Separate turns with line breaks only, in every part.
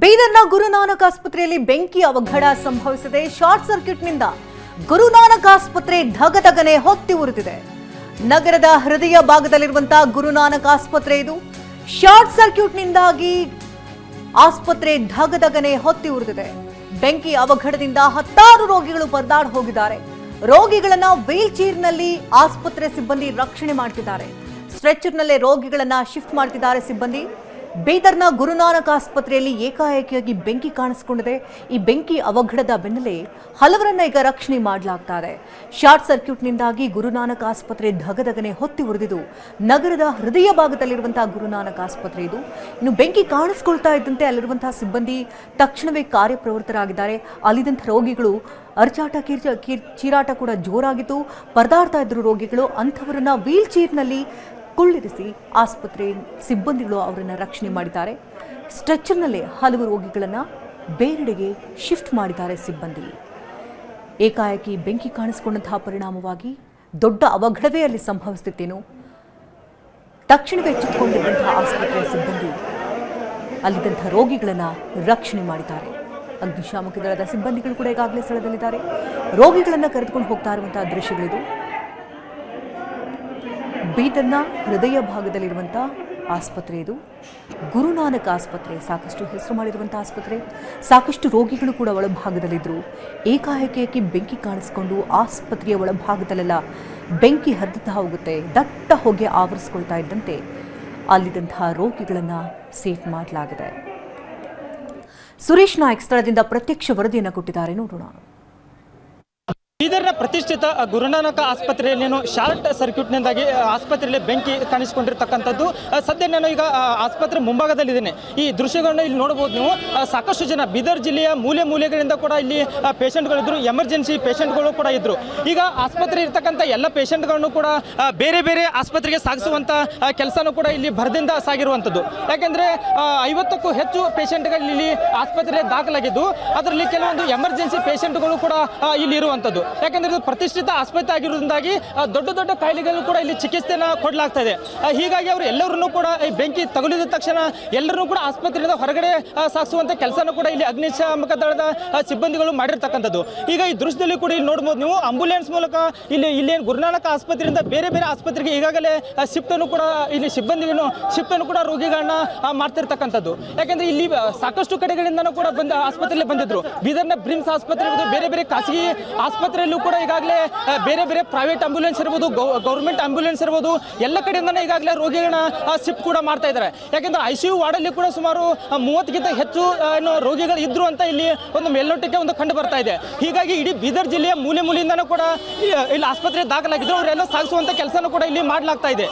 ಬೀದರ್ನ ಗುರುನಾನಕ್ ಆಸ್ಪತ್ರೆಯಲ್ಲಿ ಬೆಂಕಿ ಅವಘಡ ಸಂಭವಿಸಿದೆ. ಶಾರ್ಟ್ ಸರ್ಕ್ಯೂಟ್ನಿಂದ ಗುರುನಾನಕ್ ಆಸ್ಪತ್ರೆ ಧಗಧಗನೆ ಹೊತ್ತಿ ಉರಿದಿದೆ. ನಗರದ ಹೃದಯ ಭಾಗದಲ್ಲಿರುವಂತಹ ಗುರುನಾನಕ್ ಆಸ್ಪತ್ರೆ ಇದು. ಶಾರ್ಟ್ ಸರ್ಕ್ಯೂಟ್ನಿಂದಾಗಿ ಆಸ್ಪತ್ರೆ ಧಗಧಗನೆ ಹೊತ್ತಿ ಉರಿದಿದೆ. ಬೆಂಕಿ ಅವಘಡದಿಂದ 10 ರೋಗಿಗಳು ಪರದಾಡಿ ಹೋಗಿದ್ದಾರೆ. ರೋಗಿಗಳನ್ನ ವೀಲ್ ಚೇರ್ನಲ್ಲಿ ಆಸ್ಪತ್ರೆ ಸಿಬ್ಬಂದಿ ರಕ್ಷಣೆ ಮಾಡ್ತಿದ್ದಾರೆ. ಸ್ಟ್ರೆಚರ್ನಲ್ಲೇ ರೋಗಿಗಳನ್ನ ಶಿಫ್ಟ್ ಮಾಡ್ತಿದ್ದಾರೆ ಸಿಬ್ಬಂದಿ. ಬೀದರ್ನ ಗುರುನಾನಕ್ ಆಸ್ಪತ್ರೆಯಲ್ಲಿ ಏಕಾಏಕಿಯಾಗಿ ಬೆಂಕಿ ಕಾಣಿಸಿಕೊಂಡಿದೆ. ಈ ಬೆಂಕಿ ಅವಘಡದ ಬೆನ್ನಲ್ಲೇ ಹಲವರನ್ನ ಈಗ ರಕ್ಷಣೆ ಮಾಡಲಾಗ್ತಾ ಇದೆ. ಶಾರ್ಟ್ ಸರ್ಕ್ಯೂಟ್ನಿಂದಾಗಿ ಗುರುನಾನಕ್ ಆಸ್ಪತ್ರೆ ಧಗಧಗನೆ ಹೊತ್ತಿ ಉರಿದಿದ್ದು ನಗರದ ಹೃದಯ ಭಾಗದಲ್ಲಿರುವಂತಹ ಗುರುನಾನಕ್ ಆಸ್ಪತ್ರೆ ಇದು. ಇನ್ನು ಬೆಂಕಿ ಕಾಣಿಸ್ಕೊಳ್ತಾ ಇದ್ದಂತೆ ಅಲ್ಲಿರುವಂತಹ ಸಿಬ್ಬಂದಿ ತಕ್ಷಣವೇ ಕಾರ್ಯಪ್ರವೃತ್ತರಾಗಿದ್ದಾರೆ. ಅಲ್ಲಿದ್ದಂಥ ರೋಗಿಗಳು ಅರ್ಚಾಟ ಚೀರಾಟ ಕೂಡ ಜೋರಾಗಿತ್ತು. ಪರದಾಡ್ತಾ ಇದ್ರು ರೋಗಿಗಳು. ಅಂಥವರನ್ನ ವೀಲ್ ಚೇರ್ನಲ್ಲಿ ಕುಳ್ಳಿರಿಸಿ ಆಸ್ಪತ್ರೆ ಸಿಬ್ಬಂದಿಗಳು ಅವರನ್ನು ರಕ್ಷಣೆ ಮಾಡಿದ್ದಾರೆ. ಸ್ಟ್ರೆಚರ್ನಲ್ಲೇ ಹಲವು ರೋಗಿಗಳನ್ನು ಬೇರೆಡೆಗೆ ಶಿಫ್ಟ್ ಮಾಡಿದ್ದಾರೆ ಸಿಬ್ಬಂದಿ. ಏಕಾಏಕಿ ಬೆಂಕಿ ಕಾಣಿಸಿಕೊಂಡಂತಹ ಪರಿಣಾಮವಾಗಿ ದೊಡ್ಡ ಅವಘಡವೇ ಅಲ್ಲಿ ಸಂಭವಿಸುತ್ತೇನೋ. ತಕ್ಷಣವೇ ಎಚ್ಚೆತ್ತುಕೊಂಡಿದ್ದಂತಹ ಆಸ್ಪತ್ರೆಯ ಸಿಬ್ಬಂದಿ ಅಲ್ಲಿದ್ದಂಥ ರೋಗಿಗಳನ್ನು ರಕ್ಷಣೆ ಮಾಡಿದ್ದಾರೆ. ಅಗ್ನಿಶಾಮಕ ದಳದ ಸಿಬ್ಬಂದಿಗಳು ಕೂಡ ಈಗಾಗಲೇ ಸ್ಥಳದಲ್ಲಿದ್ದಾರೆ. ರೋಗಿಗಳನ್ನು ಕರೆದುಕೊಂಡು ಹೋಗ್ತಾ ಇರುವಂತಹ ದೃಶ್ಯಗಳಿದು. ಬೀದರ್ನ ಹೃದಯ ಭಾಗದಲ್ಲಿರುವಂತಹ ಆಸ್ಪತ್ರೆ ಇದು. ಗುರುನಾನಕ್ ಆಸ್ಪತ್ರೆ ಸಾಕಷ್ಟು ಹೆಸರು ಮಾಡಿರುವಂತಹ ಆಸ್ಪತ್ರೆ. ಸಾಕಷ್ಟು ರೋಗಿಗಳು ಕೂಡ ಒಳಭಾಗದಲ್ಲಿದ್ದರು. ಏಕಾಏಕಿ ಬೆಂಕಿ ಕಾಣಿಸಿಕೊಂಡು ಆಸ್ಪತ್ರೆಯ ಒಳಭಾಗದಲ್ಲೆಲ್ಲ ಬೆಂಕಿ ಹರಿದುತ್ತಾ ಹೋಗುತ್ತೆ. ದಟ್ಟ ಹೊಗೆ ಆವರಿಸಿಕೊಳ್ತಾ ಇದ್ದಂತೆ ಅಲ್ಲಿದ್ದಂತಹ ರೋಗಿಗಳನ್ನು ಸೇಫ್ ಮಾಡಲಾಗಿದೆ. ಸುರೇಶ್ ನಾಯಕ್ ಸ್ಥಳದಿಂದ ಪ್ರತ್ಯಕ್ಷ ವರದಿಯನ್ನು ಕೊಟ್ಟಿದ್ದಾರೆ, ನೋಡೋಣ.
ಬೀದರ್ನ ಪ್ರತಿಷ್ಠಿತ ಗುರುನಾನಕ್ ಆಸ್ಪತ್ರೆಯಲ್ಲಿ ಶಾರ್ಟ್ ಸರ್ಕ್ಯೂಟ್ನಿಂದಾಗಿ ಆಸ್ಪತ್ರೆಯಲ್ಲಿ ಬೆಂಕಿ ಕಾಣಿಸಿಕೊಂಡಿರ್ತಕ್ಕಂಥದ್ದು. ಸದ್ಯ ನಾನು ಈಗ ಆಸ್ಪತ್ರೆ ಮುಂಭಾಗದಲ್ಲಿದ್ದೇನೆ. ಈ ದೃಶ್ಯಗಳನ್ನ ಇಲ್ಲಿ ನೋಡಬಹುದು ನೀವು. ಸಾಕಷ್ಟು ಜನ ಬೀದರ್ ಜಿಲ್ಲೆಯ ಮೂಲೆಗಳಿಂದ ಕೂಡ ಇಲ್ಲಿ ಪೇಷಂಟ್ಗಳಿದ್ರು. ಎಮರ್ಜೆನ್ಸಿ ಪೇಷಂಟ್ಗಳು ಕೂಡ ಇದ್ರು. ಈಗ ಆಸ್ಪತ್ರೆ ಇರ್ತಕ್ಕಂಥ ಎಲ್ಲ ಪೇಷಂಟ್ಗಳನ್ನು ಕೂಡ ಬೇರೆ ಬೇರೆ ಆಸ್ಪತ್ರೆಗೆ ಸಾಗಿಸುವಂಥ ಕೆಲಸನೂ ಕೂಡ ಇಲ್ಲಿ ಭರದಿಂದ ಸಾಗಿರುವಂಥದ್ದು. ಯಾಕೆಂದರೆ 50ಕ್ಕೂ ಹೆಚ್ಚು ಪೇಷಂಟ್ಗಳು ಇಲ್ಲಿ ಆಸ್ಪತ್ರೆಗೆ ದಾಖಲಾಗಿದ್ದು, ಅದರಲ್ಲಿ ಕೆಲವೊಂದು ಎಮರ್ಜೆನ್ಸಿ ಪೇಷಂಟ್ಗಳು ಕೂಡ ಇಲ್ಲಿ ಇರುವಂಥದ್ದು. ಯಾಕಂದ್ರೆ ಇದು ಪ್ರತಿಷ್ಠಿತ ಆಸ್ಪತ್ರೆ ಆಗಿರುವುದರಿಂದಾಗಿ ದೊಡ್ಡ ದೊಡ್ಡ ಕಾಯಿಲೆಗಳು ಕೂಡ ಇಲ್ಲಿ ಚಿಕಿತ್ಸೆನ ಕೊಡಲಾಗ್ತಾ ಇದೆ. ಹೀಗಾಗಿ ಅವರು ಎಲ್ಲರನ್ನೂ ಕೂಡ ಈ ಬೆಂಕಿ ತಗುಲಿದ ತಕ್ಷಣ ಎಲ್ಲರನ್ನೂ ಕೂಡ ಆಸ್ಪತ್ರೆಯಿಂದ ಹೊರಗಡೆ ಸಾಗಿಸುವಂತ ಕೆಲಸನೂ ಕೂಡ ಇಲ್ಲಿ ಅಗ್ನಿಶಾಮಕ ದಳದ ಸಿಬ್ಬಂದಿಗಳು ಮಾಡಿರ್ತಕ್ಕಂಥದ್ದು. ಈಗ ಈ ದೃಶ್ಯದಲ್ಲಿ ಕೂಡ ಇಲ್ಲಿ ನೋಡಬಹುದು ನೀವು. ಆಂಬುಲೆನ್ಸ್ ಮೂಲಕ ಇಲ್ಲಿ ಗುರುನಾನಕ್ ಆಸ್ಪತ್ರೆಯಿಂದ ಬೇರೆ ಬೇರೆ ಆಸ್ಪತ್ರೆಗೆ ಈಗಾಗಲೇ ಶಿಫ್ಟನ್ನು ಕೂಡ ಇಲ್ಲಿ ಸಿಬ್ಬಂದಿಗಳನ್ನು ಶಿಫ್ಟನ್ನು ಕೂಡ ರೋಗಿಗಳನ್ನ ಮಾಡ್ತಿರ್ತಕ್ಕಂಥದ್ದು. ಯಾಕಂದ್ರೆ ಇಲ್ಲಿ ಸಾಕಷ್ಟು ಕಡೆಗಳಿಂದನೂ ಕೂಡ ಆಸ್ಪತ್ರೆಯಲ್ಲಿ ಬಂದಿದ್ರು. ಬೀದರ್ನ ಬ್ರಿಮ್ಸ್ ಆಸ್ಪತ್ರೆ ಇರ್ಬೋದು, ಬೇರೆ ಬೇರೆ ಖಾಸಗಿ ಆಸ್ಪತ್ರೆಯಲ್ಲೂ ಕೂಡ ಈಗಾಗಲೇ ಬೇರೆ ಬೇರೆ ಪ್ರೈವೇಟ್ ಆಂಬ್ಯುಲೆನ್ಸ್ ಇರ್ಬೋದು, ಗೌರ್ಮೆಂಟ್ ಆಂಬ್ಯುಲೆನ್ಸ್ ಇರ್ಬೋದು, ಎಲ್ಲ ಕಡೆಯಿಂದನೇ ಈಗಾಗಲೇ ರೋಗಿಗಳನ್ನ ಶಿಫ್ಟ್ ಕೂಡ ಮಾಡ್ತಾ ಇದ್ದಾರೆ. ಯಾಕೆಂದ್ರೆ ICU ವಾರ್ಡಲ್ಲಿ ಕೂಡ ಸುಮಾರು 30ಕ್ಕಿಂತ ಹೆಚ್ಚು ರೋಗಿಗಳು ಇದ್ರು ಅಂತ ಇಲ್ಲಿ ಒಂದು ಮೇಲ್ನೋಟಕ್ಕೆ ಒಂದು ಕಂಡು ಬರ್ತಾ ಇದೆ. ಹೀಗಾಗಿ ಇಡೀ ಬೀದರ್ ಜಿಲ್ಲೆಯ ಮೂಲೆಯಿಂದನೂ ಕೂಡ ಇಲ್ಲಿ ಆಸ್ಪತ್ರೆ ದಾಖಲಾಗಿದ್ರು. ಅವರೆಲ್ಲ ಸಾಗಿಸುವಂತ ಕೆಲಸನೂ ಕೂಡ ಇಲ್ಲಿ ಮಾಡಲಾಗ್ತಾ ಇದೆ.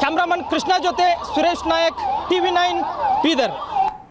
ಕ್ಯಾಮ್ರಾಮನ್ ಕೃಷ್ಣ ಜೊತೆ ಸುರೇಶ್ ನಾಯಕ್, TV9 ಬೀದರ್.